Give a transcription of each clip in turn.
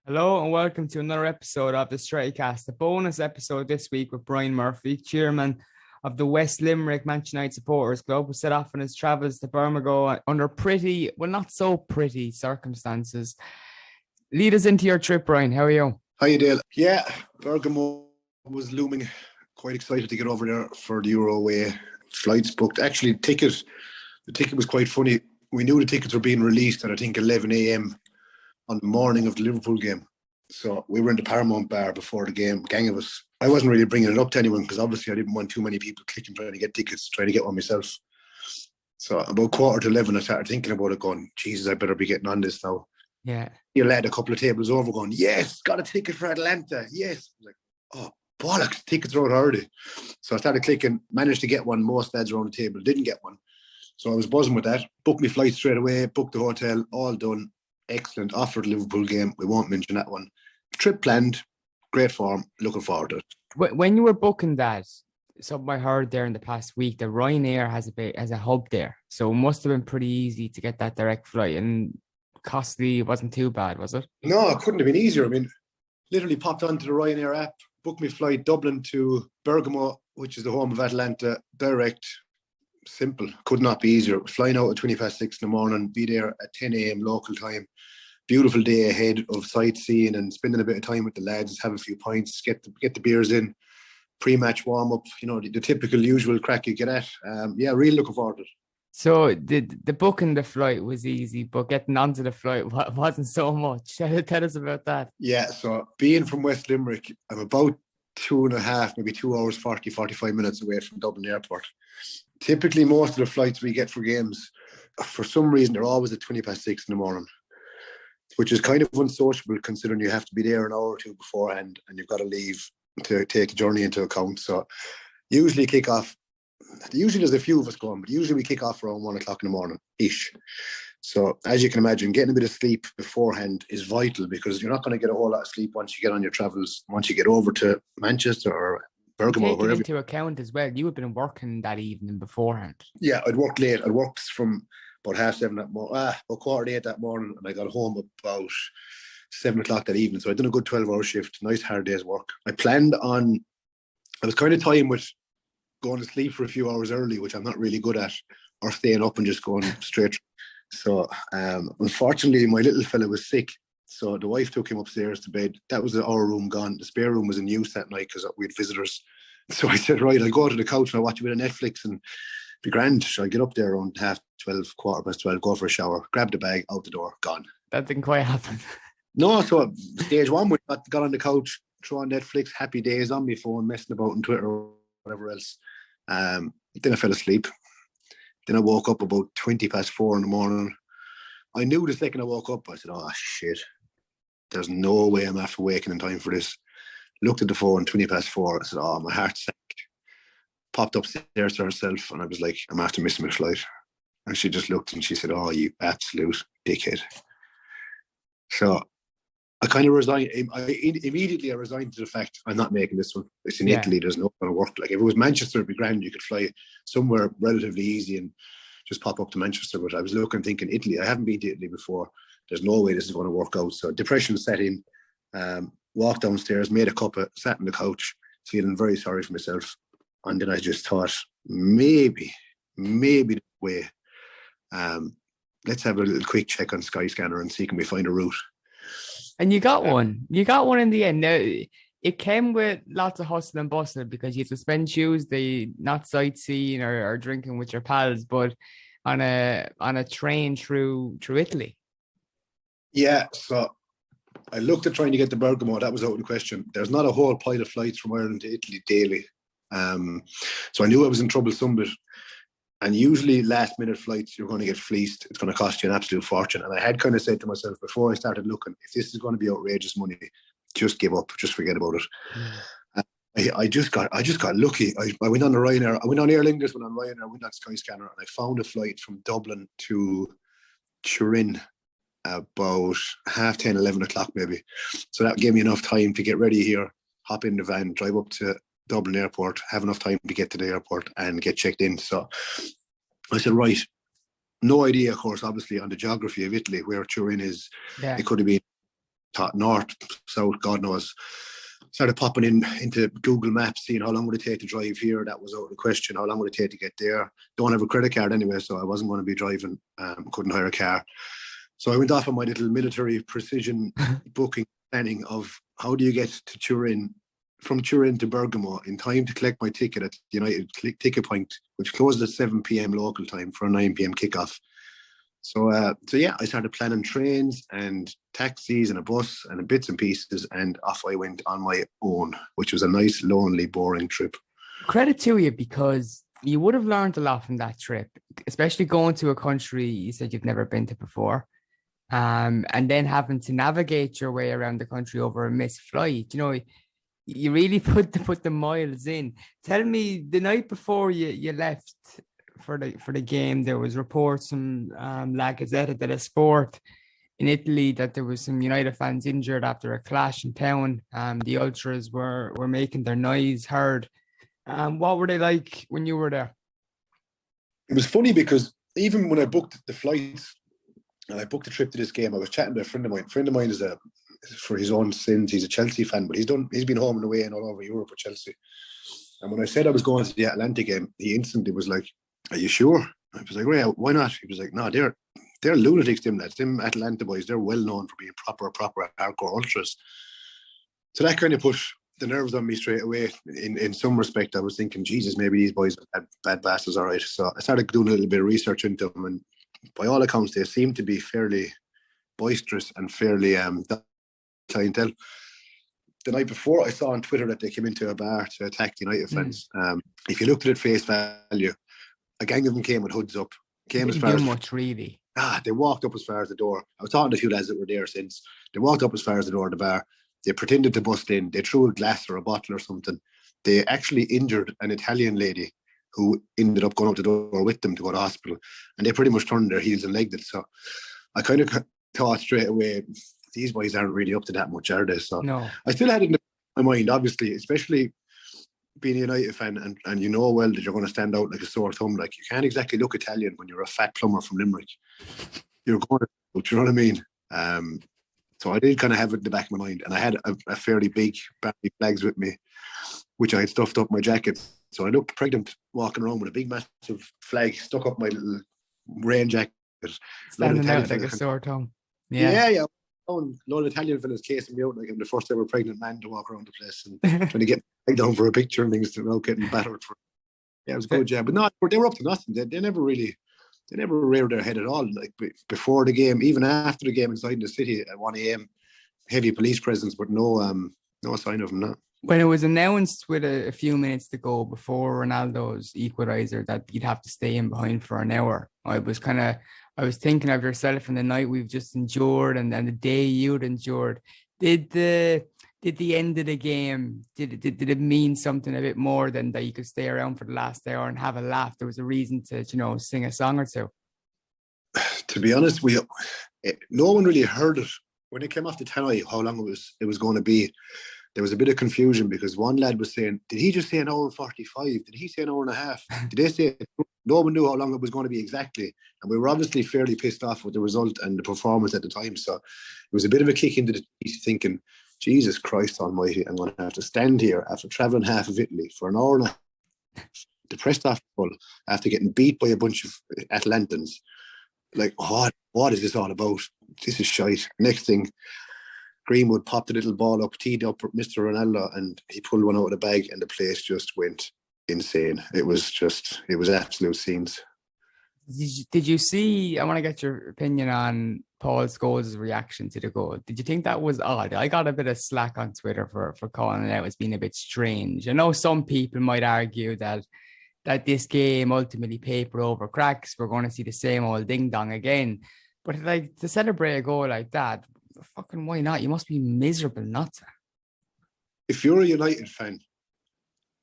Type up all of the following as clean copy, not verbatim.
Hello and welcome to another episode of the Strettycast, a bonus episode this week with Brian Murphy, chairman of the West Limerick Manchester United Supporters Club, who set off on his travels to Bermago under pretty, well, not so pretty circumstances. Lead us into your trip, Brian. How are you? Hi, Dale. Yeah, Bergamo was looming. Quite excited to get over there for the Euro away. Flights booked. Actually, the ticket was quite funny. We knew the tickets were being released at I think 11 a.m. on the morning of the Liverpool game. So we were in the Paramount bar before the game, gang of us. I wasn't really bringing it up to anyone because obviously I didn't want too many people clicking trying to get tickets, trying to get one myself. So about 11:15, I started thinking about it going, Jesus, I better be getting on this now. Yeah. You led a couple of tables over going, yes, got a ticket for Atlanta. Yes. I was like, oh, bollocks, tickets are out already. So I started clicking, managed to get one. Most lads around the table didn't get one. So I was buzzing with that. Booked my flight straight away, booked the hotel, all done. Excellent. Offered Liverpool game. We won't mention that one. Trip planned. Great form. Looking forward to it. When you were booking that, something I heard there in the past week, that Ryanair has a hub there. So it must have been pretty easy to get that direct flight and costly. It wasn't too bad, was it? No, it couldn't have been easier. I mean, literally popped onto the Ryanair app, booked my flight Dublin to Bergamo, which is the home of Atlanta, direct. Simple. Could not be easier. Flying out at 6:20 in the morning, be there at 10 a.m. local time. Beautiful day ahead of sightseeing and spending a bit of time with the lads, have a few pints, get the beers in, pre-match warm-up, the typical usual crack you get at. Really looking forward to it. So the booking the flight was easy, but getting onto the flight wasn't so much. Tell us about that. Yeah, so being from West Limerick, I'm about 2.5, maybe 2 hours, 45 minutes away from Dublin Airport. Typically, most of the flights we get for games, for some reason, they're always at 6:20 in the morning, which is kind of unsociable considering you have to be there an hour or two beforehand and you've got to leave to take the journey into account. So usually there's a few of us going, but usually we kick off around 1 o'clock in the morning-ish. So as you can imagine, getting a bit of sleep beforehand is vital because you're not going to get a whole lot of sleep once you get on your travels, once you get over to Manchester or Bergamo. Taking into account as well, you had been working that evening beforehand. Yeah, I'd worked late. I'd worked from about 7:30 that morning, about 8:15 that morning, and I got home about 7 o'clock that evening. So I'd done a good 12-hour shift, nice hard day's work. I was kind of toying with going to sleep for a few hours early, which I'm not really good at, or staying up and just going straight. So unfortunately, my little fella was sick. So the wife took him upstairs to bed. That was our room gone. The spare room was in use that night because we had visitors. So I said, right, I'll go to the couch and I'll watch a bit of Netflix and be grand. So I get up there around 12:30, 12:15, go for a shower, grab the bag, out the door, gone. That didn't quite happen. No, so stage one, we got on the couch, throw on Netflix, happy days on my phone, messing about on Twitter or whatever else. Then I fell asleep. Then I woke up about 4:20 in the morning. I knew the second I woke up, I said, oh, shit. There's no way I'm after waking in time for this. Looked at the phone, 4:20. I said, oh, my heart sank. Popped upstairs to herself, and I was like, I'm after missing my flight. And she just looked and she said, oh, you absolute dickhead. So I kind of resigned. Immediately I resigned to the fact I'm not making this one. It's in Italy. There's no going to work. Like if it was Manchester, it'd be grand. You could fly somewhere relatively easy and just pop up to Manchester. But I was thinking Italy. I haven't been to Italy before. There's no way this is going to work out. So depression set in. Walked downstairs, made a cuppa, sat on the couch, feeling very sorry for myself. And then I just thought, maybe the way. Let's have a little quick check on Skyscanner and see can we find a route. And you got one. You got one in the end. Now, it came with lots of hustle and bustle because you had to spend Tuesday not sightseeing or drinking with your pals, but on a train through Italy. Yeah, so I looked at trying to get to Bergamo. That was out of the question. There's not a whole pile of flights from Ireland to Italy daily. So I knew I was in trouble some bit. And usually last minute flights, you're going to get fleeced. It's going to cost you an absolute fortune. And I had kind of said to myself before I started looking, if this is going to be outrageous money, just give up, just forget about it. I just got lucky. I went on the Ryanair. I went on Aer Lingus, went on Ryanair, went on Skyscanner, and I found a flight from Dublin to Turin about 10:30, 11 o'clock maybe. So that gave me enough time to get ready here, hop in the van, drive up to Dublin Airport, have enough time to get to the airport and get checked in. So I said, right, no idea, of course, obviously, on the geography of Italy, where Turin is. Yeah. It could have been north, south, God knows. Started popping into Google Maps, seeing how long would it take to drive here. That was out of the question. How long would it take to get there? Don't have a credit card anyway, so I wasn't going to be driving. Couldn't hire a car. So I went off on my little military precision booking planning of how do you get to Turin, from Turin to Bergamo in time to collect my ticket at the United Ticket Point, which closed at 7 p.m. local time for a 9 p.m. kickoff. So yeah, I started planning trains and taxis and a bus and bits and pieces, and off I went on my own, which was a nice, lonely, boring trip. Credit to you, because you would have learned a lot from that trip, especially going to a country you said you've never been to before, and then having to navigate your way around the country over a missed flight. You know, you really put the miles in. Tell me, the night before you left for the game, there was reports from La Gazzetta dello Sport in Italy that there was some United fans injured after a clash in town. The ultras were making their noise heard. What were they like when you were there? It was funny because even when I booked the flights and I booked the trip to this game, I was chatting to a friend of mine. A friend of mine is for his own sins, he's a Chelsea fan, but he's been home and away and all over Europe with Chelsea. And when I said I was going to the Atalanta game, he instantly was like, "Are you sure?" I was like, "Well, why not?" He was like, "No, they're lunatics, them lads. Them Atalanta boys, they're well known for being proper hardcore ultras." So that kind of put the nerves on me straight away. In some respect, I was thinking, Jesus, maybe these boys are bad bastards, all right. So I started doing a little bit of research into them, and by all accounts, they seem to be fairly boisterous and fairly clientele. The night before, I saw on Twitter that they came into a bar to attack the United fans. If you looked at it face value, a gang of them came with hoods up. Came as far as much, really. They walked up as far as the door. I was talking to a few lads that were there since. They walked up as far as the door of the bar. They pretended to bust in. They threw a glass or a bottle or something. They actually injured an Italian lady who ended up going out the door with them to go to hospital. And they pretty much turned their heels and legged it. So I kind of thought straight away, these boys aren't really up to that much, are they? So No. I still had it in my mind, obviously, especially being a United fan, and you know well that you're going to stand out like a sore thumb. Like, you can't exactly look Italian when you're a fat plumber from Limerick. You're going to, you know what I mean? So I did kind of have it in the back of my mind, and I had a fairly big Barney flags with me, which I had stuffed up my jacket. So I looked pregnant walking around with a big massive flag stuck up my little rain jacket. Standing out like a sore thumb. Yeah. A lot of Italian fellas casing me out like I'm the first ever pregnant man to walk around the place and trying to get down for a picture and things without getting battered for. Yeah, it was good. Yeah, but no, they were up to nothing. They never reared their head at all. Like before the game, even after the game, inside the city at 1 a.m, heavy police presence, but no sign of them. No. When it was announced with a few minutes to go before Ronaldo's equaliser that you'd have to stay in behind for an hour, I was thinking of yourself and the night we've just endured and the day you'd endured. Did the end of the game, did it mean something a bit more than that you could stay around for the last hour and have a laugh? There was a reason to, sing a song or two. To be honest, no one really heard it when it came off the tannoy, how long it was going to be. There was a bit of confusion because one lad was saying, did he just say an hour and 45? Did he say an hour and a half? Did they say? No one knew how long it was going to be exactly. And we were obviously fairly pissed off with the result and the performance at the time. So it was a bit of a kick into the teeth thinking, Jesus Christ almighty, I'm going to have to stand here after travelling half of Italy for an hour and a half, depressed after getting beat by a bunch of Atalantans. Like, what is this all about? This is shite. Next thing, Greenwood popped a little ball up, teed up Mr. Ronaldo, and he pulled one out of the bag, and the place just went insane. It was absolute scenes. Did you see? I want to get your opinion on Paul Scholes' reaction to the goal. Did you think that was odd? I got a bit of slack on Twitter for calling it out as being a bit strange. I know some people might argue that this game ultimately paper over cracks. We're going to see the same old ding dong again. But like, to celebrate a goal like that, fucking why not? You must be miserable not to. If you're a United fan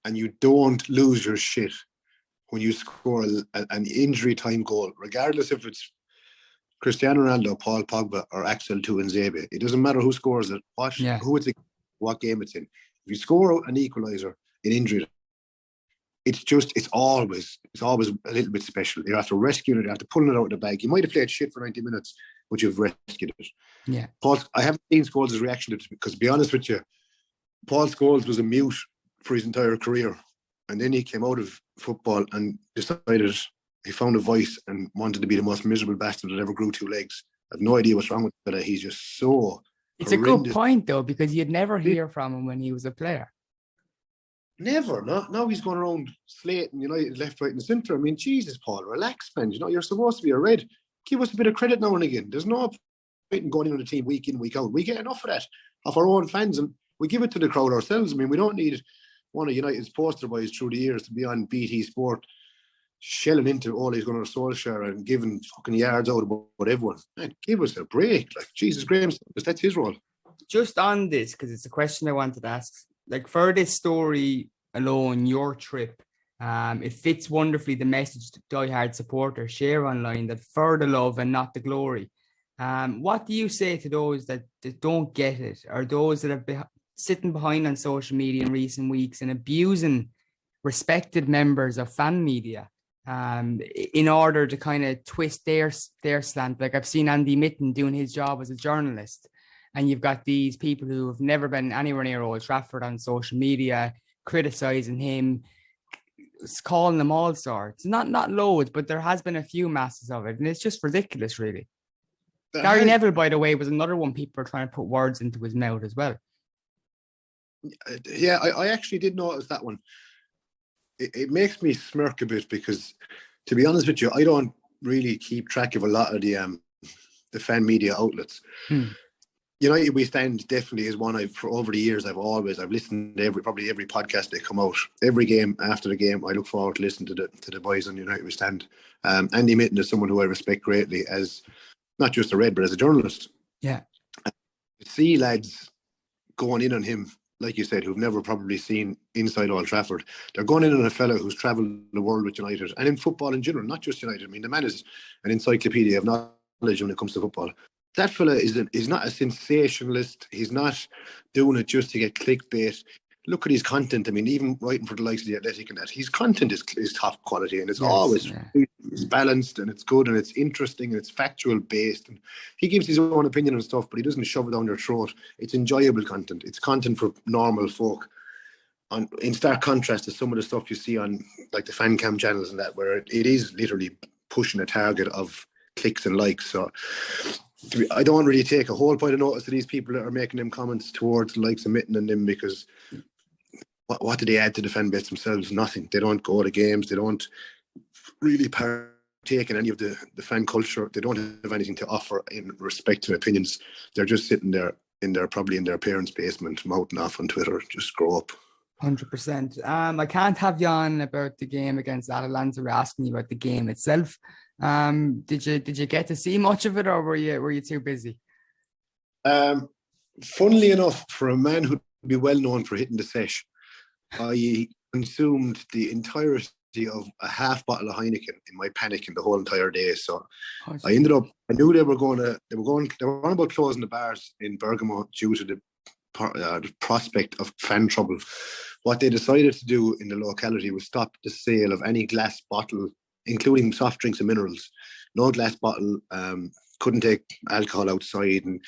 and you don't lose your shit when you score an injury time goal, regardless if it's Cristiano Ronaldo, Paul Pogba, or Axel Tuanzebe, it doesn't matter who scores it, who it's, what game it's in. If you score an equaliser in injury, it's always a little bit special. You're after rescuing it, you're after pulling it out of the bag. You might have played shit for 90 minutes, but you've rescued it. Yeah. I haven't seen Scholes' reaction to it, because to be honest with you, Paul Scholes was a mute for his entire career. And then he came out of football and decided he found a voice and wanted to be the most miserable bastard that ever grew two legs. I have no idea what's wrong with him. He's just so It's horrendous. a good point, though, because you'd never hear from him when he was a player. Never. Now he's going around slating United left, right, and centre. I mean, Jesus, Paul, relax, man. You're supposed to be a Red. Give us a bit of credit now and again. There's no point in going into the team week in, week out. We get enough of that of our own fans, and we give it to the crowd ourselves. I mean, we don't need one of United's poster boys through the years to be on BT Sport shelling into Ole Gunnar Solskjaer and giving fucking yards out about everyone. Man, give us a break. Like, Jesus, Graham, that's his role. Just on this, because it's a question I wanted to ask. Like, for this story alone, your trip, it fits wonderfully the message that diehard supporters share online, that for the love and not the glory. What do you say to those that don't get it, or those that have been sitting behind on social media in recent weeks and abusing respected members of fan media in order to kind of twist their slant? Like, I've seen Andy Mitten doing his job as a journalist, and you've got these people who have never been anywhere near Old Trafford on social media criticizing him, calling them all sorts. Not loads, but there has been a few masses of it, and it's just ridiculous, really. Gary Neville, by the way, was another one people are trying to put words into his mouth as well. Yeah, I actually did notice that one. It makes me smirk a bit, because, to be honest with you, I don't really keep track of a lot of the fan media outlets. United We Stand definitely is one for over the years I've listened to probably every podcast they come out. Every game, after the game, I look forward to listening to the boys on United We Stand. Andy Mitten is someone who I respect greatly as not just a Red, but as a journalist. Yeah. To see lads going in on him, like you said, who've never probably seen inside Old Trafford. They're going in on a fella who's travelled the world with United, and in football in general, not just United. I mean, the man is an encyclopedia of knowledge when it comes to football. That fella is not a sensationalist. He's not doing it just to get clickbait. Look at his content. I mean, even writing for the likes of The Athletic and that, his content is top quality, and it's always it's balanced, and it's good, and it's interesting, and it's factual based. And he gives his own opinion and stuff, but he doesn't shove it down your throat. It's enjoyable content. It's content for normal folk. In stark contrast to some of the stuff you see on like the fan cam channels and that, where it is literally pushing a target of clicks and likes. So I don't really take a whole point of notice to these people that are making them comments towards the likes of Mitten and them, because what do they add to the fan base themselves? Nothing. They don't go to games. They don't really partake in any of the fan culture. They don't have anything to offer in respect to opinions. They're just sitting there probably in their parents' basement, mouthing off on Twitter. Just grow up. 100%. I can't have you on about the game against Atalanta. We're asking you about the game itself. Did you get to see much of it, or were you too busy? Funnily enough, for a man who'd be well known for hitting the sesh, I consumed the entirety of a half bottle of Heineken in my panic in the whole entire day. So I knew they were on about closing the bars in Bergamo due to the prospect of fan trouble. What they decided to do in the locality was stop the sale of any glass bottle, including soft drinks and minerals. No glass bottle. Couldn't take alcohol outside, and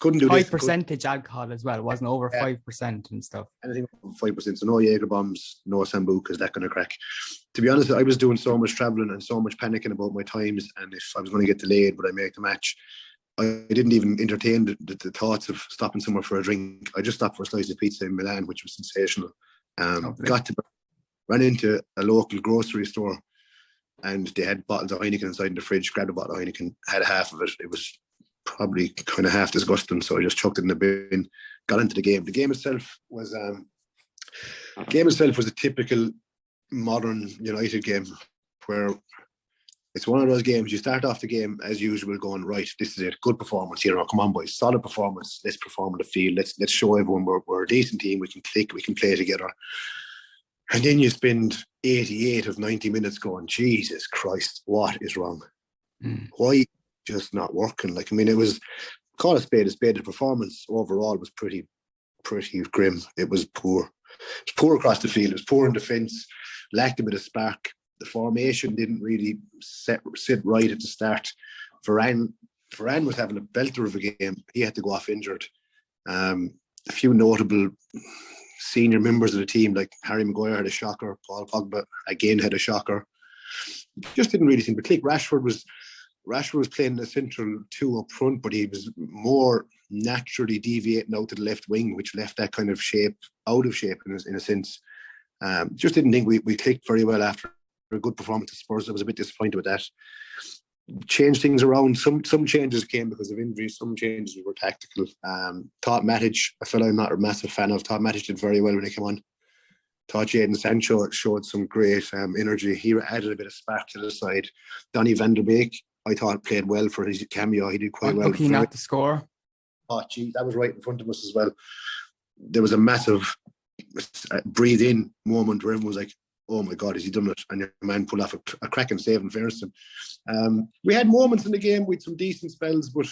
couldn't do high percentage alcohol as well. It wasn't over 5% and stuff. Anything over 5%. So no Jaeger bombs, no Sambucas, that kind of crack. To be honest, I was doing so much travelling and so much panicking about my times, and if I was going to get delayed, would I make the match? I didn't even entertain the thoughts of stopping somewhere for a drink. I just stopped for a slice of pizza in Milan, which was sensational. Ran into a local grocery store, and they had bottles of Heineken inside in the fridge. Grabbed a bottle of Heineken, had half of it. It was probably kind of half disgusting, so I just chucked it in the bin. Got into the game. The game itself was a typical modern United game, where it's one of those games you start off the game as usual, going, right, this is it, good performance here. Oh, come on, boys, solid performance. Let's perform on the field. Let's show everyone we're a decent team. We can click. We can play together. And then you spend 88 of 90 minutes going, Jesus Christ, what is wrong? Why just not working? Like, I mean, it was, call a spade a spade. The performance overall was pretty grim. It was poor. It was poor across the field. It was poor in defence. lacked a bit of spark. The formation didn't really sit right at the start. Varane was having a belter of a game. He had to go off injured. A few notable senior members of the team, like Harry Maguire, had a shocker. Paul Pogba again had a shocker. Just didn't really seem to click. Rashford was playing the central two up front, but he was more naturally deviating out to the left wing, which left that kind of shape out of shape in a sense. Just didn't think we clicked very well after a good performance at Spurs. I was a bit disappointed with that. Changed things around. Some changes came because of injuries. Some changes were tactical. Thought Matic, a fellow I'm not a massive fan of, thought Matic did very well when he came on. Thought Jadon Sancho showed some great energy. He added a bit of spark to the side. Donny van der Beek, I thought, played well for his cameo. He did quite well. Lucky not to score. Oh, gee, that was right in front of us as well. There was a massive breathe in moment where everyone was like, oh my God, has he done it? And your man pulled off a cracking save in fairness to him. We had moments in the game with some decent spells, but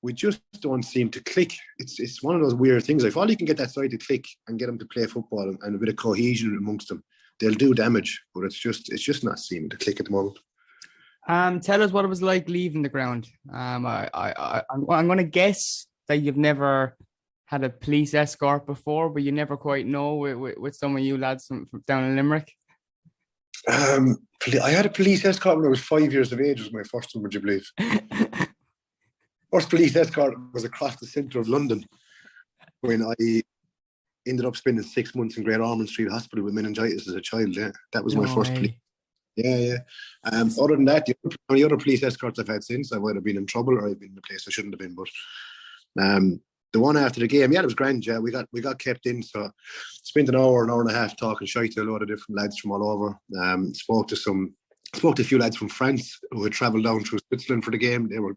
we just don't seem to click. It's one of those weird things. If all you can get that side to click and get them to play football and a bit of cohesion amongst them, they'll do damage. But it's just not seeming to click at the moment. Tell us what it was like leaving the ground. I'm going to guess that you've never had a police escort before, but you never quite know with some of you lads from down in Limerick. I had a police escort when I was 5 years of age. Was my first one, would you believe? First police escort was across the centre of London when I ended up spending 6 months in Great Ormond Street Hospital with meningitis as a child. Yeah, that was my first police. Yeah. Other than that, the only other police escorts I've had since, I might have been in trouble or I've been in a place I shouldn't have been. But the one after the game, it was grand. Yeah, we got kept in, so spent an hour and a half talking shite to a lot of different lads from all over. Spoke to a few lads from France who had travelled down through Switzerland for the game. They were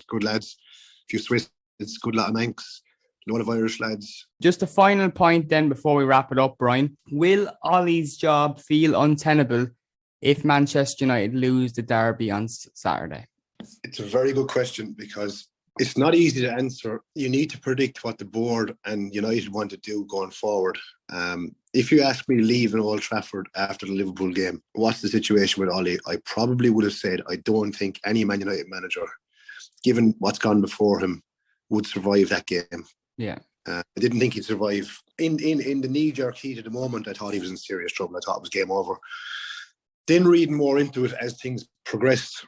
good lads. A few Swiss, good lot of Manx, a lot of Irish lads. Just a final point then before we wrap it up, Brian. Will Ollie's job feel untenable if Manchester United lose the derby on Saturday? It's a very good question because it's not easy to answer. You need to predict what the board and United want to do going forward. If you ask me to leave in Old Trafford after the Liverpool game, what's the situation with Ollie? I probably would have said I don't think any Man United manager, given what's gone before him, would survive that game. Yeah. I didn't think he'd survive. In the knee-jerk heat of the moment, I thought he was in serious trouble. I thought it was game over. Then reading more into it as things progressed,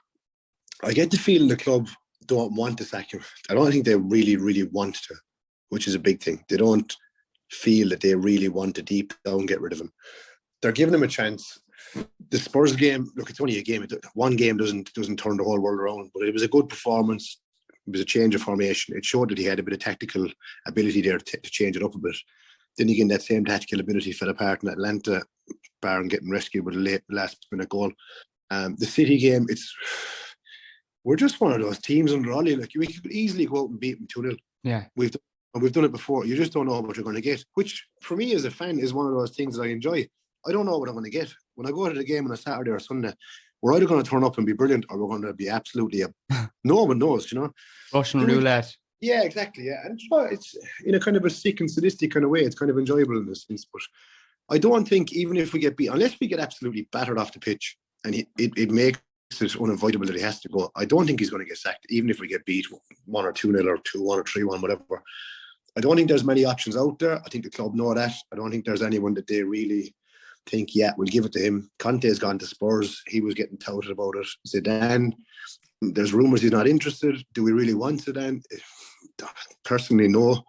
I get the feeling the club don't want to sack him. I don't think they really, really want to, which is a big thing. They don't feel that they really want to deep down get rid of him. They're giving him a chance. The Spurs game, look, it's only a game. One game doesn't turn the whole world around, but it was a good performance. It was a change of formation. It showed that he had a bit of tactical ability there to change it up a bit. Then again, that same tactical ability fell apart in Atlanta, barring getting rescued with a last-minute goal. The City game, we're just one of those teams under Ollie. Like, we could easily go out and beat them 2-0. Yeah. We've done it before. You just don't know what you're going to get, which for me as a fan is one of those things that I enjoy. I don't know what I'm going to get. When I go to the game on a Saturday or Sunday, we're either going to turn up and be brilliant or we're going to be absolutely no one knows, Russian roulette. Yeah, exactly. Yeah. And it's in a kind of a sick and sadistic kind of way. It's kind of enjoyable in this sense. But I don't think even if we get beat, unless we get absolutely battered off the pitch and it makes it unavoidable that he has to go, I don't think he's going to get sacked, even if we get beat 1 or 2-0 or 2-1 or 3-1, whatever. I don't think there's many options out there. I think the club know that. I don't think there's anyone that they really think, yeah, we'll give it to him. Conte's gone to Spurs. He was getting touted about it. Zidane, there's rumours he's not interested. Do we really want Zidane? Personally, no.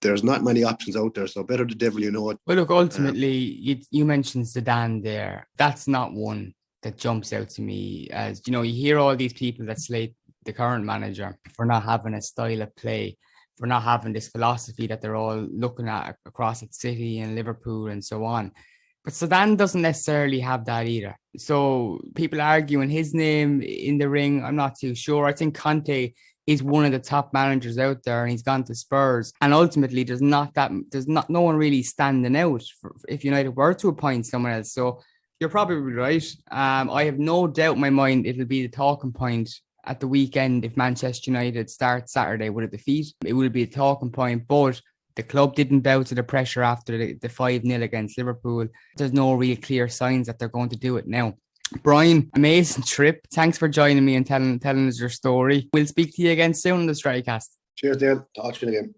There's not many options out there, so better the devil you know it. Well, look, ultimately, you mentioned Zidane there. That's not one that jumps out to me as, you hear all these people that slate the current manager for not having a style of play, for not having this philosophy that they're all looking at across at City and Liverpool and so on. But Zidane doesn't necessarily have that either. So people arguing his name in the ring, I'm not too sure. I think Conte is one of the top managers out there and he's gone to Spurs. And ultimately, there's no one really standing out if United were to appoint someone else. So you're probably right. I have no doubt in my mind it'll be the talking point at the weekend if Manchester United start Saturday with a defeat. It will be a talking point, but The club didn't bow to the pressure after the 5-0 against Liverpool. There's no real clear signs that they're going to do it now. Brian, amazing trip. Thanks for joining me and telling us your story. We'll speak to you again soon on the Strikecast. Cheers, Dale. Talk to you again.